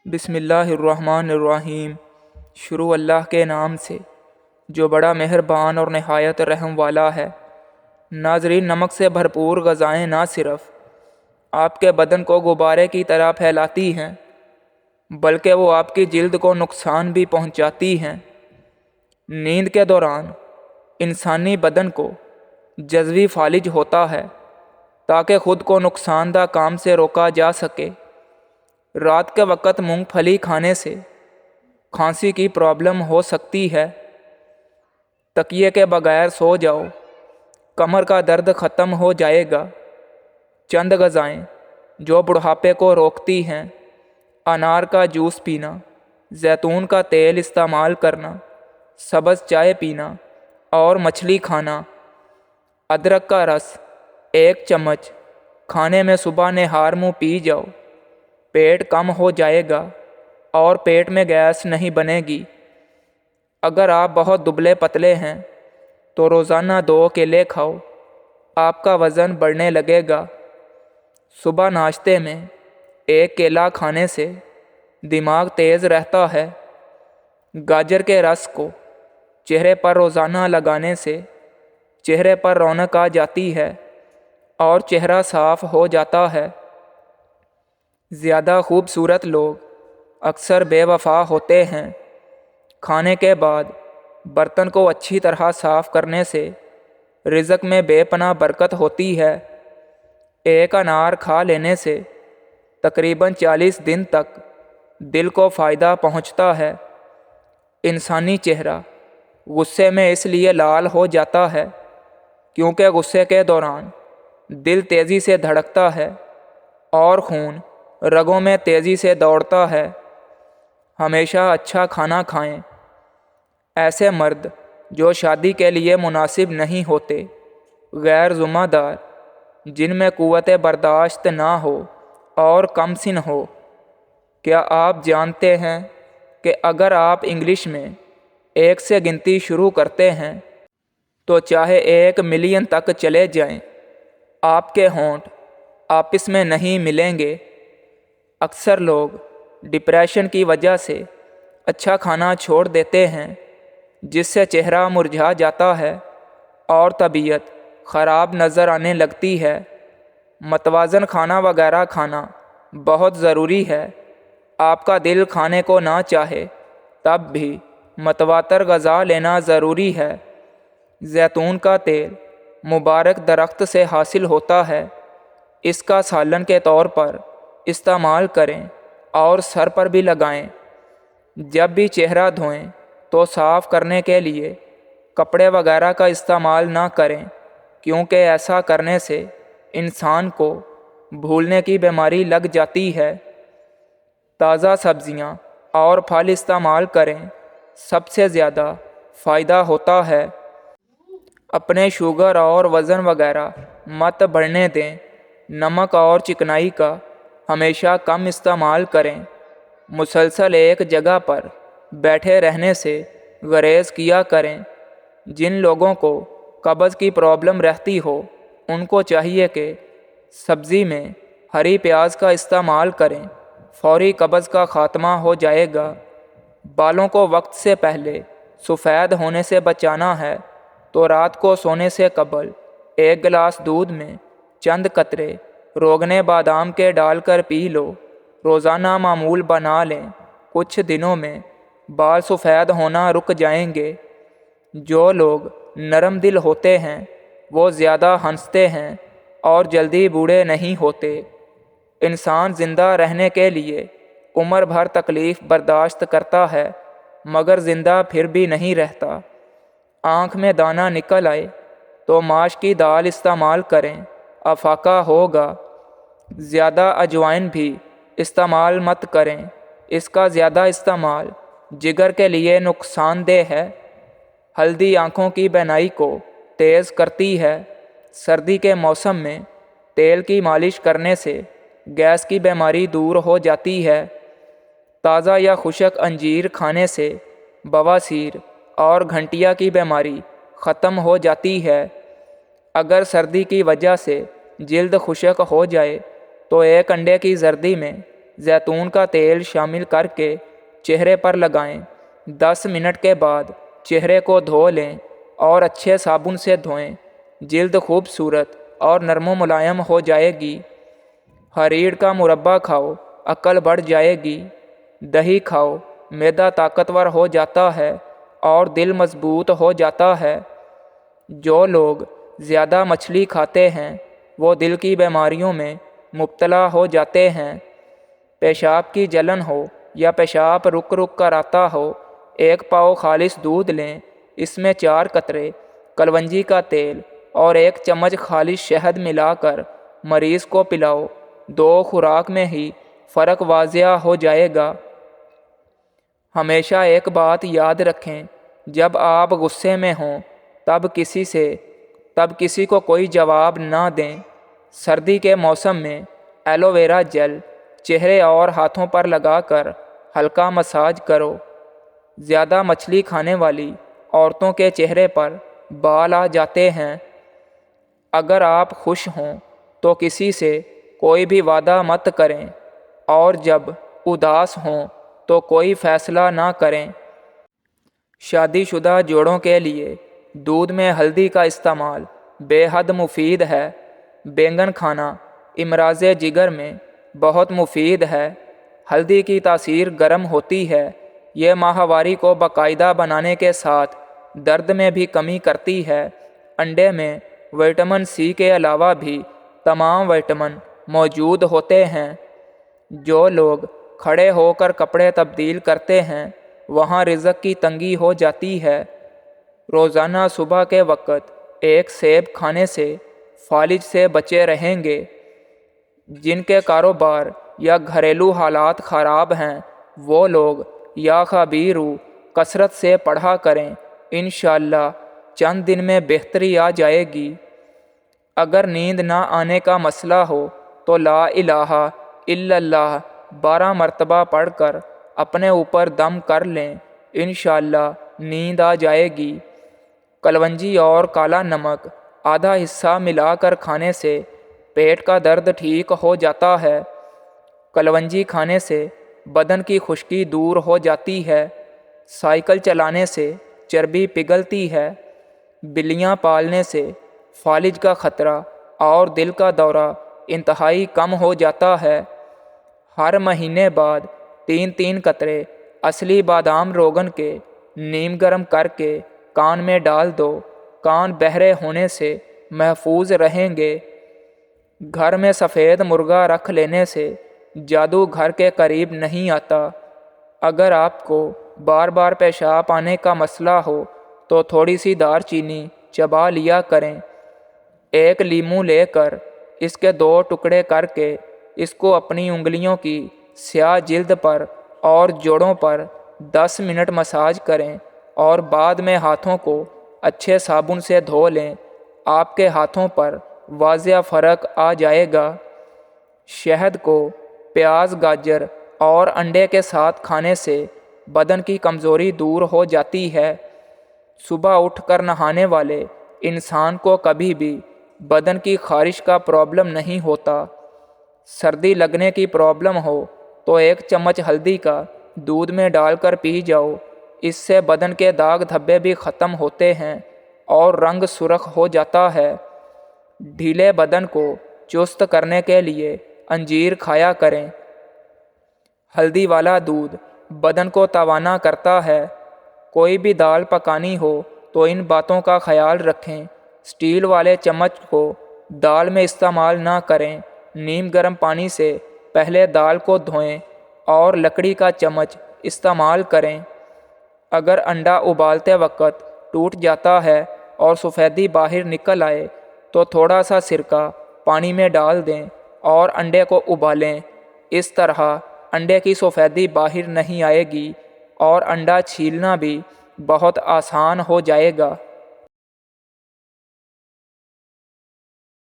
بسم اللہ الرحمن الرحیم۔ شروع اللہ کے نام سے جو بڑا مہربان اور نہایت رحم والا ہے۔ ناظرین، نمک سے بھرپور غذائیں نہ صرف آپ کے بدن کو غبارے کی طرح پھیلاتی ہیں بلکہ وہ آپ کی جلد کو نقصان بھی پہنچاتی ہیں۔ نیند کے دوران انسانی بدن کو جزوی فالج ہوتا ہے تاکہ خود کو نقصان دہ کام سے روکا جا سکے۔ رات کے وقت مونگ پھلی کھانے سے کھانسی کی پرابلم ہو سکتی ہے۔ تکیے کے بغیر سو جاؤ، کمر کا درد ختم ہو جائے گا۔ چند غذائیں جو بڑھاپے کو روکتی ہیں: انار کا جوس پینا، زیتون کا تیل استعمال کرنا، سبز چائے پینا اور مچھلی کھانا۔ ادرک کا رس 1 چمچ کھانے میں صبح نہار منہ پی جاؤ، پیٹ کم ہو جائے گا اور پیٹ میں گیس نہیں بنے گی۔ اگر آپ بہت دبلے پتلے ہیں تو روزانہ 2 کیلے کھاؤ، آپ کا وزن بڑھنے لگے گا۔ صبح ناشتے میں 1 کیلا کھانے سے دماغ تیز رہتا ہے۔ گاجر کے رس کو چہرے پر روزانہ لگانے سے چہرے پر رونق آ جاتی ہے اور چہرہ صاف ہو جاتا ہے۔ زیادہ خوبصورت لوگ اکثر بے وفا ہوتے ہیں۔ کھانے کے بعد برتن کو اچھی طرح صاف کرنے سے رزق میں بے پناہ برکت ہوتی ہے۔ 1 انار کھا لینے سے تقریباً 40 دن تک دل کو فائدہ پہنچتا ہے۔ انسانی چہرہ غصے میں اس لیے لال ہو جاتا ہے کیونکہ غصے کے دوران دل تیزی سے دھڑکتا ہے اور خون رگوں میں تیزی سے دوڑتا ہے۔ ہمیشہ اچھا کھانا کھائیں۔ ایسے مرد جو شادی کے لیے مناسب نہیں ہوتے، غیر ذمہ دار، جن میں قوت برداشت نہ ہو اور کم سن ہو۔ کیا آپ جانتے ہیں کہ اگر آپ انگلش میں 1 سے گنتی شروع کرتے ہیں تو چاہے 1 ملین تک چلے جائیں، آپ کے ہونٹ آپس میں نہیں ملیں گے۔ اکثر لوگ ڈپریشن کی وجہ سے اچھا کھانا چھوڑ دیتے ہیں جس سے چہرہ مرجھا جاتا ہے اور طبیعت خراب نظر آنے لگتی ہے۔ متوازن کھانا وغیرہ کھانا بہت ضروری ہے۔ آپ کا دل کھانے کو نہ چاہے تب بھی متواتر غذا لینا ضروری ہے۔ زیتون کا تیل مبارک درخت سے حاصل ہوتا ہے۔ اس کا سالن کے طور پر استعمال کریں اور سر پر بھی لگائیں۔ جب بھی چہرہ دھوئیں تو صاف کرنے کے لیے کپڑے وغیرہ کا استعمال نہ کریں کیونکہ ایسا کرنے سے انسان کو بھولنے کی بیماری لگ جاتی ہے۔ تازہ سبزیاں اور پھل استعمال کریں، سب سے زیادہ فائدہ ہوتا ہے۔ اپنے شوگر اور وزن وغیرہ مت بڑھنے دیں۔ نمک اور چکنائی کا ہمیشہ کم استعمال کریں۔ مسلسل ایک جگہ پر بیٹھے رہنے سے گریز کیا کریں۔ جن لوگوں کو قبض کی پرابلم رہتی ہو ان کو چاہیے کہ سبزی میں ہری پیاز کا استعمال کریں، فوری قبض کا خاتمہ ہو جائے گا۔ بالوں کو وقت سے پہلے سفید ہونے سے بچانا ہے تو رات کو سونے سے قبل 1 گلاس دودھ میں چند قطرے روغن بادام کے ڈال کر پی لو۔ روزانہ معمول بنا لیں۔ کچھ دنوں میں بال سفید ہونا رک جائیں گے۔ جو لوگ نرم دل ہوتے ہیں وہ زیادہ ہنستے ہیں اور جلدی بوڑھے نہیں ہوتے۔ انسان زندہ رہنے کے لیے عمر بھر تکلیف برداشت کرتا ہے مگر زندہ پھر بھی نہیں رہتا۔ آنکھ میں دانہ نکل آئے تو ماش کی دال استعمال کریں، افاقہ ہوگا۔ زیادہ اجوائن بھی استعمال مت کریں، اس کا زیادہ استعمال جگر کے لیے نقصان دہ ہے۔ ہلدی آنکھوں کی بینائی کو تیز کرتی ہے۔ سردی کے موسم میں تیل کی مالش کرنے سے گیس کی بیماری دور ہو جاتی ہے۔ تازہ یا خشک انجیر کھانے سے بواسیر اور گھنٹیا کی بیماری ختم ہو جاتی ہے۔ اگر سردی کی وجہ سے جلد خشک ہو جائے تو 1 انڈے کی زردی میں زیتون کا تیل شامل کر کے چہرے پر لگائیں۔ 10 منٹ کے بعد چہرے کو دھو لیں اور اچھے صابن سے دھوئیں۔ جلد خوبصورت اور نرم و ملائم ہو جائے گی۔ ہریڑ کا مربع کھاؤ، عقل بڑھ جائے گی۔ دہی کھاؤ، معدہ طاقتور ہو جاتا ہے اور دل مضبوط ہو جاتا ہے۔ جو لوگ زیادہ مچھلی کھاتے ہیں وہ دل کی بیماریوں میں مبتلا ہو جاتے ہیں۔ پیشاب کی جلن ہو یا پیشاب رک رک کر آتا ہو، 1 پاؤ خالص دودھ لیں، اس میں 4 قطرے کلونجی کا تیل اور 1 چمچ خالص شہد ملا کر مریض کو پلاؤ۔ 2 خوراک میں ہی فرق واضح ہو جائے گا۔ ہمیشہ ایک بات یاد رکھیں، جب آپ غصے میں ہوں تب کسی کو کوئی جواب نہ دیں۔ سردی کے موسم میں ایلو ویرا جیل چہرے اور ہاتھوں پر لگا کر ہلکا مساج کرو۔ زیادہ مچھلی کھانے والی عورتوں کے چہرے پر بال آ جاتے ہیں۔ اگر آپ خوش ہوں تو کسی سے کوئی بھی وعدہ مت کریں، اور جب اداس ہوں تو کوئی فیصلہ نہ کریں۔ شادی شدہ جوڑوں کے لیے دودھ میں ہلدی کا استعمال بے حد مفید ہے۔ بینگن کھانا امراض جگر میں بہت مفید ہے۔ ہلدی کی تاثیر گرم ہوتی ہے۔ یہ ماہواری کو باقاعدہ بنانے کے ساتھ درد میں بھی کمی کرتی ہے۔ انڈے میں وٹامن سی کے علاوہ بھی تمام وٹامن موجود ہوتے ہیں۔ جو لوگ کھڑے ہو کر کپڑے تبدیل کرتے ہیں وہاں رزق کی تنگی ہو جاتی ہے۔ روزانہ صبح کے وقت 1 سیب کھانے سے فالج سے بچے رہیں گے۔ جن کے کاروبار یا گھریلو حالات خراب ہیں وہ لوگ یا خبیرو کثرت سے پڑھا کریں، انشاءاللہ چند دن میں بہتری آ جائے گی۔ اگر نیند نہ آنے کا مسئلہ ہو تو لا الہ الا اللہ 12 مرتبہ پڑھ کر اپنے اوپر دم کر لیں، انشاءاللہ نیند آ جائے گی۔ کلونجی اور کالا نمک آدھا حصہ ملا کر کھانے سے پیٹ کا درد ٹھیک ہو جاتا ہے۔ کلونجی کھانے سے بدن کی خشکی دور ہو جاتی ہے۔ سائیکل چلانے سے چربی پگھلتی ہے۔ بلیاں پالنے سے فالج کا خطرہ اور دل کا دورہ انتہائی کم ہو جاتا ہے۔ ہر مہینے بعد 3 قطرے اصلی بادام روغن کے نیم گرم کر کے کان میں ڈال دو، کان بہرے ہونے سے محفوظ رہیں گے۔ گھر میں سفید مرغا رکھ لینے سے جادو گھر کے قریب نہیں آتا۔ اگر آپ کو بار بار پیشاب آنے کا مسئلہ ہو تو تھوڑی سی دار چینی چبا لیا کریں۔ 1 لیموں لے کر اس کے 2 ٹکڑے کر کے اس کو اپنی انگلیوں کی سیاہ جلد پر اور جوڑوں پر 10 منٹ مساج کریں اور بعد میں ہاتھوں کو اچھے صابن سے دھو لیں۔ آپ کے ہاتھوں پر واضح فرق آ جائے گا۔ شہد کو پیاز، گاجر اور انڈے کے ساتھ کھانے سے بدن کی کمزوری دور ہو جاتی ہے۔ صبح اٹھ کر نہانے والے انسان کو کبھی بھی بدن کی خارش کا پرابلم نہیں ہوتا۔ سردی لگنے کی پرابلم ہو تو 1 چمچ ہلدی کا دودھ میں ڈال کر پی جاؤ، اس سے بدن کے داغ دھبے بھی ختم ہوتے ہیں اور رنگ سرخ ہو جاتا ہے۔ ڈھیلے بدن کو چست کرنے کے لیے انجیر کھایا کریں۔ ہلدی والا دودھ بدن کو توانا کرتا ہے۔ کوئی بھی دال پکانی ہو تو ان باتوں کا خیال رکھیں۔ سٹیل والے چمچ کو دال میں استعمال نہ کریں۔ نیم گرم پانی سے پہلے دال کو دھوئیں اور لکڑی کا چمچ استعمال کریں۔ اگر انڈا ابالتے وقت ٹوٹ جاتا ہے اور سفیدی باہر نکل آئے تو تھوڑا سا سرکہ پانی میں ڈال دیں اور انڈے کو ابالیں۔ اس طرح انڈے کی سفیدی باہر نہیں آئے گی اور انڈا چھیلنا بھی بہت آسان ہو جائے گا۔